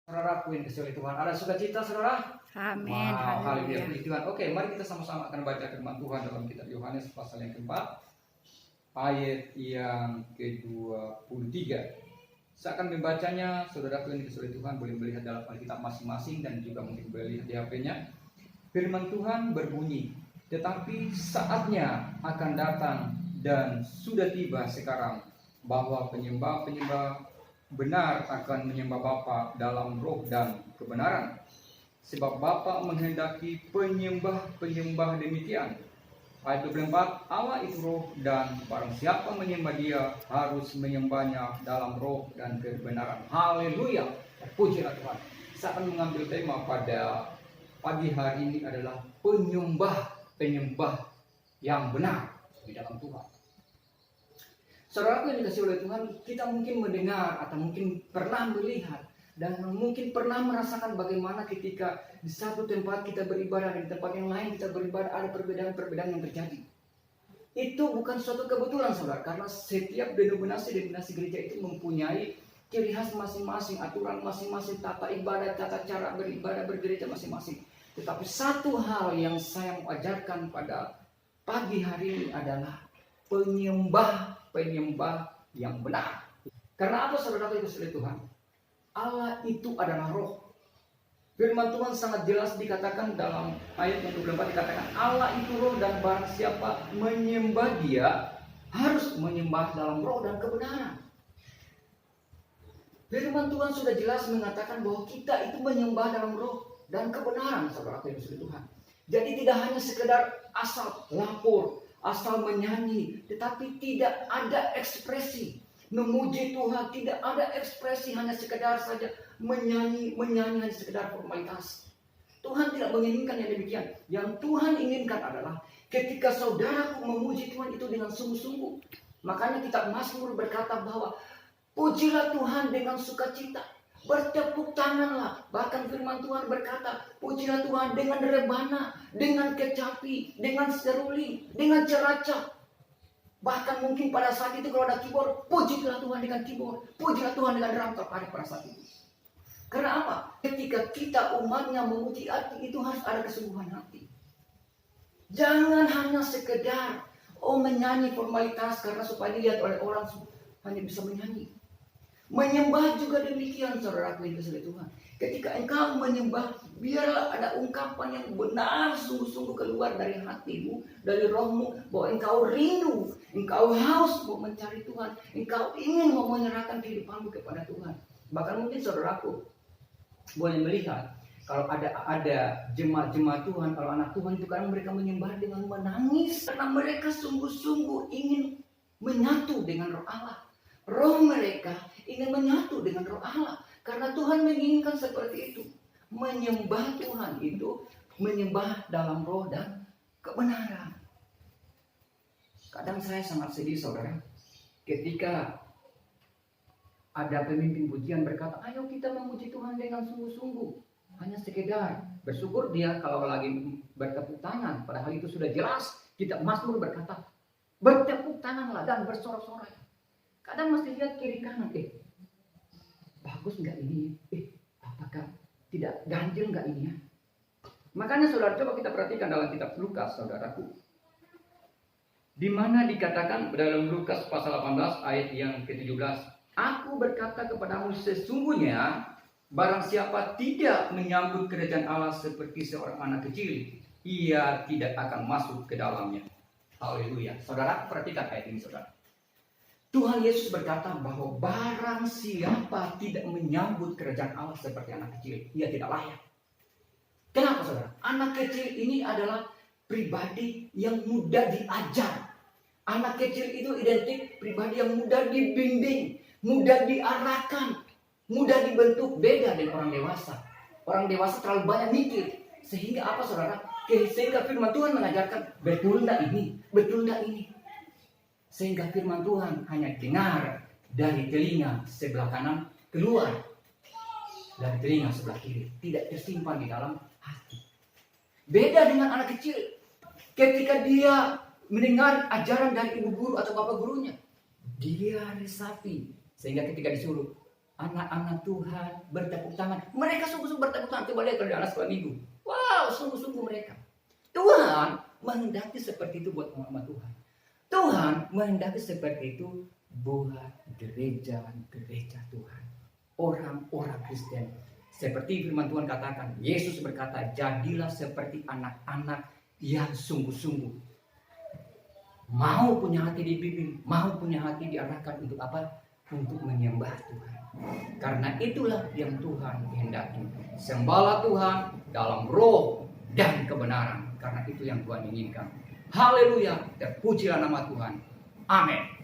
Saudaraku yang kasihi Tuhan, ada sukacita saudara? Amin. Wow, haleluya, Haleluya. puji Tuhan. Oke, mari kita sama-sama akan baca firman Tuhan dalam kitab Yohanes pasal yang keempat, ayat yang ke-23. Saya akan membacanya, saudaraku yang kasihi Tuhan boleh melihat dalam Alkitab masing-masing dan juga mungkin boleh lihat di HP-nya. Firman Tuhan berbunyi, tetapi saatnya akan datang dan sudah tiba sekarang bahwa penyembah-penyembah benar akan menyembah Bapa dalam roh dan kebenaran. Sebab Bapa menghendaki penyembah-penyembah demikian. Ayat 24, Allah itu roh dan barang siapa menyembah dia harus menyembahnya dalam roh dan kebenaran. Haleluya, puji Tuhan. Saya akan mengambil tema pada pagi hari ini adalah penyembah-penyembah yang benar di dalam Tuhan. Saudaraku yang dikasihi oleh Tuhan, kita mungkin mendengar atau mungkin pernah melihat dan mungkin pernah merasakan bagaimana ketika di satu tempat kita beribadah dan di tempat yang lain kita beribadah ada perbedaan-perbedaan yang terjadi. Itu bukan suatu kebetulan saudara, karena setiap denominasi gereja itu mempunyai ciri khas masing-masing, aturan masing-masing, tata ibadah, tata cara beribadah bergereja masing-masing. Tetapi satu hal yang saya mau ajarkan pada pagi hari ini adalah penyembah yang benar. Karena apa saudara itu oleh Tuhan? Allah itu adalah roh. Firman Tuhan sangat jelas dikatakan dalam ayat yang 24 dikatakan Allah itu roh dan barang siapa menyembah dia harus menyembah dalam roh dan kebenaran. Firman Tuhan sudah jelas mengatakan bahwa kita itu menyembah dalam roh dan kebenaran saudara yang oleh Tuhan. Jadi tidak hanya sekedar asal lapor, asal menyanyi, tetapi tidak ada ekspresi memuji Tuhan, tidak ada ekspresi, hanya sekedar saja menyanyi hanya sekedar formalitas. Tuhan tidak menginginkan yang demikian. Yang Tuhan inginkan adalah ketika saudaraku memuji Tuhan itu dengan sungguh-sungguh. Makanya kitab Mazmur berkata bahwa pujilah Tuhan dengan sukacita, bertepuk tanganlah. Bahkan firman Tuhan berkata, pujilah Tuhan dengan rebana, dengan kecapi, dengan seruling, dengan ceracah. Bahkan mungkin pada saat itu kalau ada keyboard, pujilah Tuhan dengan keyboard, pujilah Tuhan dengan drum terparik pada saat itu. Karena apa? Ketika kita umatnya memuji hati, itu harus ada kesungguhan hati. Jangan hanya sekedar menyanyi formalitas karena supaya dilihat oleh orang hanya bisa menyanyi. Menyembah juga demikian saudaraku yang dikasihi Tuhan. Ketika engkau menyembah, biarlah ada ungkapan yang benar sungguh-sungguh keluar dari hatimu, dari rohmu, bahwa engkau rindu, engkau haus mau mencari Tuhan, engkau ingin mau menyerahkan kehidupanmu kepada Tuhan. Bahkan mungkin saudaraku boleh melihat kalau ada jemaat-jemaat Tuhan, kalau anak Tuhan itu kadang mereka menyembah dengan menangis karena mereka sungguh-sungguh ingin menyatu dengan roh Allah. Roh mereka ingin menyatu dengan roh Allah. Karena Tuhan menginginkan seperti itu. Menyembah Tuhan itu menyembah dalam roh dan kebenaran. Kadang saya sangat sedih saudara, ketika ada pemimpin pujian berkata, ayo kita memuji Tuhan dengan sungguh-sungguh. Hanya sekedar bersyukur dia kalau lagi bertepuk tangan. Padahal itu sudah jelas. Kitab Mazmur berkata, bertepuk tanganlah dan bersorak-sorai. Kadang masih lihat kiri kanan, bagus nggak ini? Apakah tidak ganjil nggak ini ya? Makanya saudara coba kita perhatikan dalam kitab Lukas, saudaraku. Di mana dikatakan dalam Lukas pasal 18 ayat yang ke-17. Aku berkata kepadamu sesungguhnya barang siapa tidak menyambut kerajaan Allah seperti seorang anak kecil, ia tidak akan masuk ke dalamnya. Haleluya. Saudara perhatikan ayat ini saudara. Tuhan Yesus berkata bahwa barang siapa tidak menyambut kerajaan Allah seperti anak kecil, ia tidak layak. Kenapa saudara? Anak kecil ini adalah pribadi yang mudah diajar. Anak kecil itu identik pribadi yang mudah dibimbing, mudah diarahkan, mudah dibentuk, beda dengan orang dewasa. Orang dewasa terlalu banyak mikir. Sehingga apa saudara? Sehingga firman Tuhan mengajarkan, betul enggak ini? Betul enggak ini? Sehingga firman Tuhan hanya dengar dari telinga sebelah kanan, keluar dari telinga sebelah kiri, tidak tersimpan di dalam hati. Beda dengan anak kecil, ketika dia mendengar ajaran dari ibu guru atau bapak gurunya, dia resapi. Sehingga ketika disuruh, anak-anak Tuhan bertepuk tangan. Mereka sungguh-sungguh bertepuk tangan. Coba lihat kalau di anak sekolah minggu. Wow, sungguh-sungguh mereka. Tuhan menghendaki seperti itu buat umat Tuhan. Tuhan menghendaki seperti itu buat gereja-gereja Tuhan. Orang-orang Kristen. Seperti firman Tuhan katakan, Yesus berkata, jadilah seperti anak-anak yang sungguh-sungguh mau punya hati dibimbing, mau punya hati diarahkan untuk apa? Untuk menyembah Tuhan. Karena itulah yang Tuhan kehendaki. Sembahlah Tuhan dalam roh dan kebenaran. Karena itu yang Tuhan inginkan. Haleluya, terpujilah nama Tuhan. Amin.